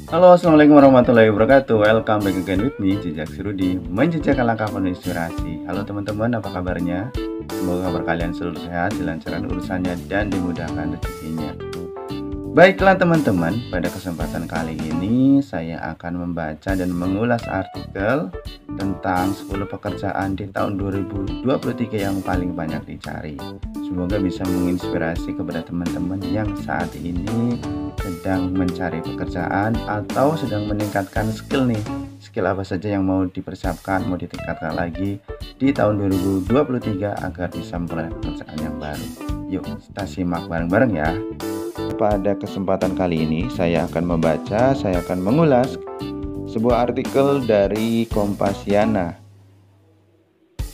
Halo, assalamualaikum warahmatullahi wabarakatuh. Welcome back again with me, Jejak Sirudi, menjejakkan langkah penuh inspirasi. Halo teman-teman, apa kabarnya? Semoga kabar kalian selalu sehat, dilancarkan urusannya, dan dimudahkan rezekinya. Baiklah teman-teman, pada kesempatan kali ini saya akan membaca dan mengulas artikel tentang 10 pekerjaan di tahun 2023 yang paling banyak dicari. Semoga bisa menginspirasi kepada teman-teman yang saat ini sedang mencari pekerjaan atau sedang meningkatkan skill nih. Skill apa saja yang mau dipersiapkan, mau ditingkatkan lagi di tahun 2023 agar bisa memperoleh pekerjaan yang baru. Yuk, kita simak bareng-bareng ya. Pada kesempatan kali ini saya akan mengulas sebuah artikel dari Kompasiana.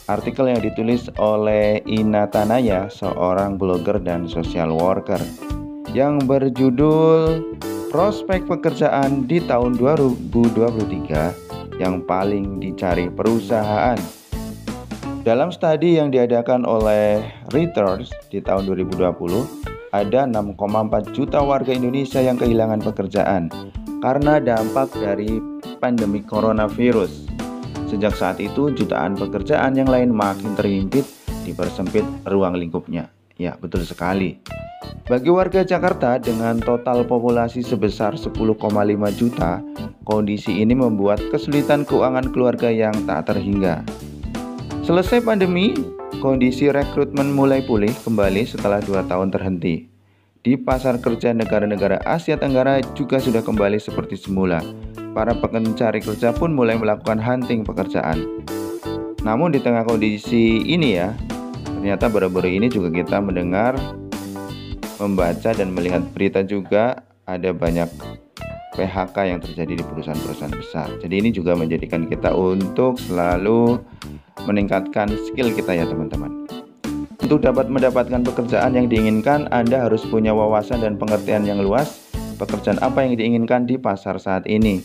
Artikel yang ditulis oleh Ina Tanaya, seorang blogger dan social worker, yang berjudul Prospek Pekerjaan di tahun 2023 yang paling dicari perusahaan. Dalam studi yang diadakan oleh Reuters di tahun 2020, ada 6,4 juta warga Indonesia yang kehilangan pekerjaan karena dampak dari pandemi coronavirus. Sejak saat itu, jutaan pekerjaan yang lain makin terhimpit, dipersempit ruang lingkupnya. Ya, betul sekali. Bagi warga Jakarta dengan total populasi sebesar 10,5 juta, kondisi ini membuat kesulitan keuangan keluarga yang tak terhingga. Selesai pandemi, kondisi rekrutmen mulai pulih kembali setelah 2 tahun terhenti. Di pasar kerja negara-negara Asia Tenggara juga sudah kembali seperti semula. Para pencari kerja pun mulai melakukan hunting pekerjaan. Namun di tengah kondisi ini ya, ternyata baru-baru ini juga kita mendengar, membaca dan melihat berita juga ada banyak PHK yang terjadi di perusahaan-perusahaan besar. Jadi ini juga menjadikan kita untuk selalu meningkatkan skill kita ya teman-teman. Untuk dapat mendapatkan pekerjaan yang diinginkan, Anda harus punya wawasan dan pengertian yang luas pekerjaan apa yang diinginkan di pasar saat ini.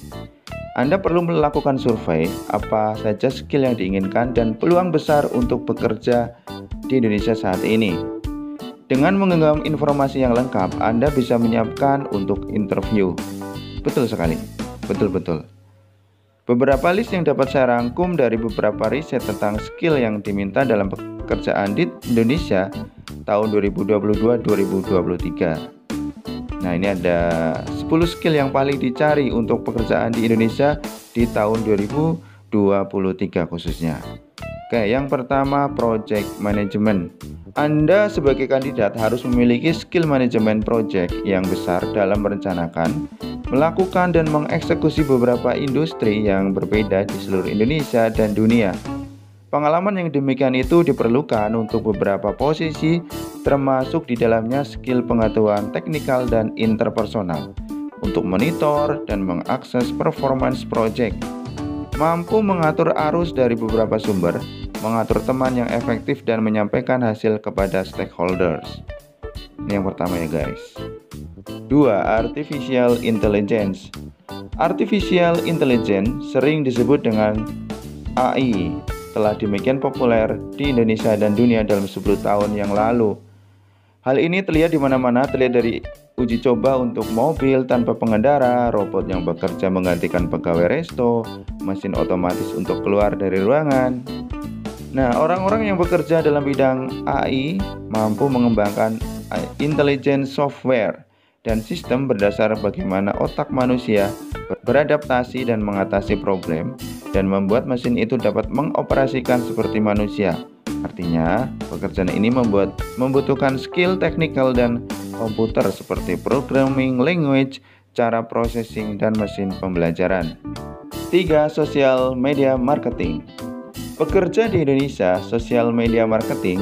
Anda perlu melakukan survei apa saja skill yang diinginkan dan peluang besar untuk bekerja di Indonesia saat ini. Dengan menggenggam informasi yang lengkap, Anda bisa menyiapkan untuk interview. Betul sekali, betul-betul. Beberapa list yang dapat saya rangkum dari beberapa riset tentang skill yang diminta dalam pekerjaan di Indonesia tahun 2022-2023. Nah, ini ada 10 skill yang paling dicari untuk pekerjaan di Indonesia di tahun 2023 khususnya. Oke, yang pertama project management. Anda sebagai kandidat harus memiliki skill manajemen project yang besar dalam merencanakan, melakukan dan mengeksekusi beberapa industri yang berbeda di seluruh Indonesia dan dunia. Pengalaman yang demikian itu diperlukan untuk beberapa posisi, termasuk di dalamnya skill pengetahuan teknikal dan interpersonal untuk monitor dan mengakses performance project, mampu mengatur arus dari beberapa sumber, mengatur teman yang efektif dan menyampaikan hasil kepada stakeholders. Ini yang pertama ya guys. 2. Artificial Intelligence. Artificial Intelligence sering disebut dengan AI, telah demikian populer di Indonesia dan dunia dalam 10 tahun yang lalu. Hal ini terlihat di mana-mana, terlihat dari uji coba untuk mobil tanpa pengendara, robot yang bekerja menggantikan pegawai resto, mesin otomatis untuk keluar dari ruangan. Nah, orang-orang yang bekerja dalam bidang AI mampu mengembangkan intelligent software dan sistem berdasar bagaimana otak manusia beradaptasi dan mengatasi problem dan membuat mesin itu dapat mengoperasikan seperti manusia. Artinya, pekerjaan ini membutuhkan skill teknikal dan komputer seperti programming language, cara processing, dan mesin pembelajaran. 3. Social media marketing. Pekerja di Indonesia, social media marketing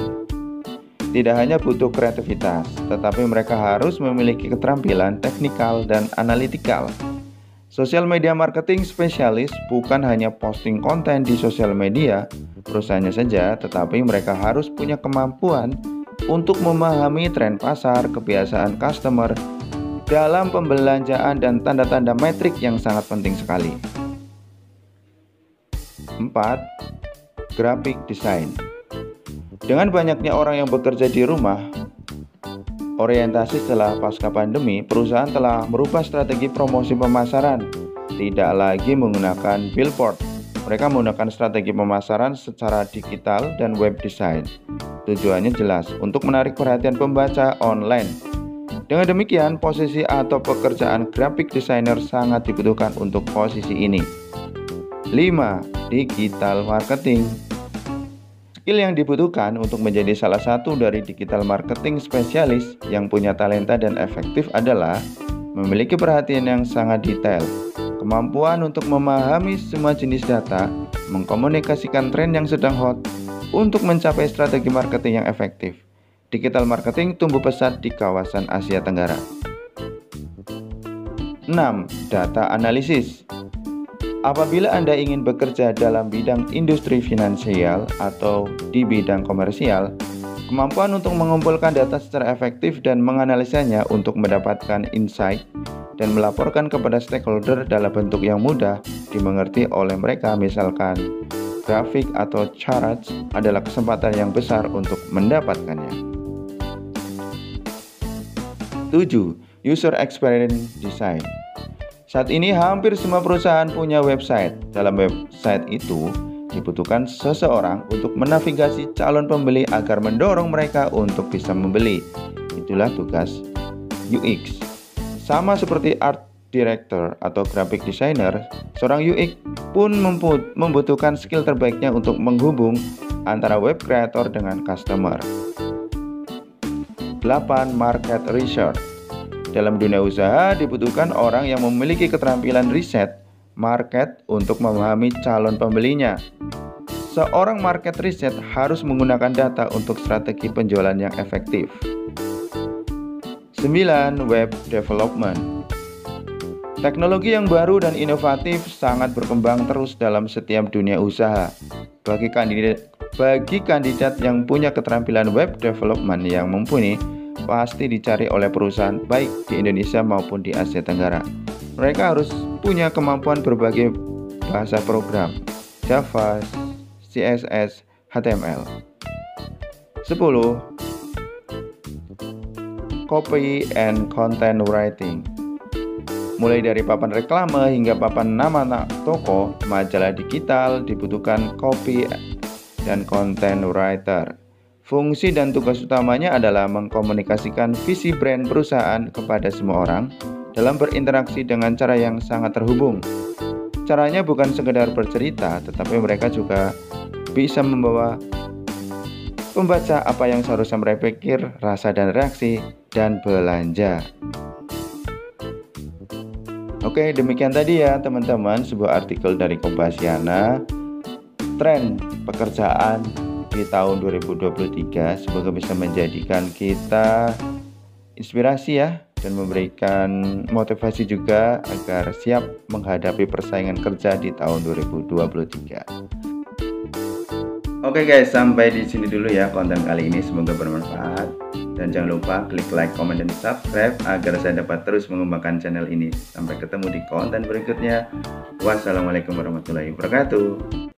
tidak hanya butuh kreativitas, tetapi mereka harus memiliki keterampilan teknikal dan analitikal. Social media marketing spesialis bukan hanya posting konten di sosial media perusahaannya saja, tetapi mereka harus punya kemampuan untuk memahami tren pasar, kebiasaan customer dalam pembelanjaan dan tanda-tanda metrik yang sangat penting sekali. 4. Graphic design. Dengan banyaknya orang yang bekerja di rumah, Orientasi setelah pasca pandemi, perusahaan telah merubah strategi promosi pemasaran. Tidak lagi menggunakan billboard. Mereka menggunakan strategi pemasaran secara digital dan web design. Tujuannya jelas, untuk menarik perhatian pembaca online. Dengan demikian, posisi atau pekerjaan graphic designer sangat dibutuhkan untuk posisi ini. 5. Digital marketing. Skill yang dibutuhkan untuk menjadi salah satu dari digital marketing spesialis yang punya talenta dan efektif adalah memiliki perhatian yang sangat detail, kemampuan untuk memahami semua jenis data, mengkomunikasikan tren yang sedang hot, untuk mencapai strategi marketing yang efektif. Digital marketing tumbuh pesat di kawasan Asia Tenggara. 6. Data analisis. Apabila Anda ingin bekerja dalam bidang industri finansial atau di bidang komersial, kemampuan untuk mengumpulkan data secara efektif dan menganalisanya untuk mendapatkan insight dan melaporkan kepada stakeholder dalam bentuk yang mudah dimengerti oleh mereka, misalkan grafik atau charts, adalah kesempatan yang besar untuk mendapatkannya. 7. User Experience Design. Saat ini hampir semua perusahaan punya website. Dalam website itu dibutuhkan seseorang untuk menavigasi calon pembeli agar mendorong mereka untuk bisa membeli. Itulah tugas UX. Sama seperti art director atau graphic designer, seorang UX pun membutuhkan skill terbaiknya untuk menghubung antara web creator dengan customer. 8. Market research. Dalam dunia usaha dibutuhkan orang yang memiliki keterampilan riset market untuk memahami calon pembelinya. Seorang market research harus menggunakan data untuk strategi penjualan yang efektif. 9. Web development. Teknologi yang baru dan inovatif sangat berkembang terus dalam setiap dunia usaha. Bagi kandidat yang punya keterampilan web development yang mumpuni, pasti dicari oleh perusahaan baik di Indonesia maupun di Asia Tenggara. Mereka harus punya kemampuan berbagai bahasa program, Java, CSS, HTML. 10. Copy and content writing. Mulai dari papan reklame hingga papan nama toko, majalah digital dibutuhkan copy dan content writer. Fungsi dan tugas utamanya adalah mengkomunikasikan visi brand perusahaan kepada semua orang dalam berinteraksi dengan cara yang sangat terhubung. Caranya bukan sekedar bercerita, tetapi mereka juga bisa membawa pembaca apa yang seharusnya mereka pikir, rasa dan reaksi, dan belanja. Oke, demikian tadi ya teman-teman, sebuah artikel dari Kompasiana, tren pekerjaan di tahun 2023. Semoga bisa menjadikan kita inspirasi ya, dan memberikan motivasi juga agar siap menghadapi persaingan kerja di tahun 2023. Oke guys, sampai di sini dulu ya konten kali ini, semoga bermanfaat. Dan jangan lupa klik like, comment, dan subscribe agar saya dapat terus mengembangkan channel ini. Sampai ketemu di konten berikutnya. Wassalamualaikum warahmatullahi wabarakatuh.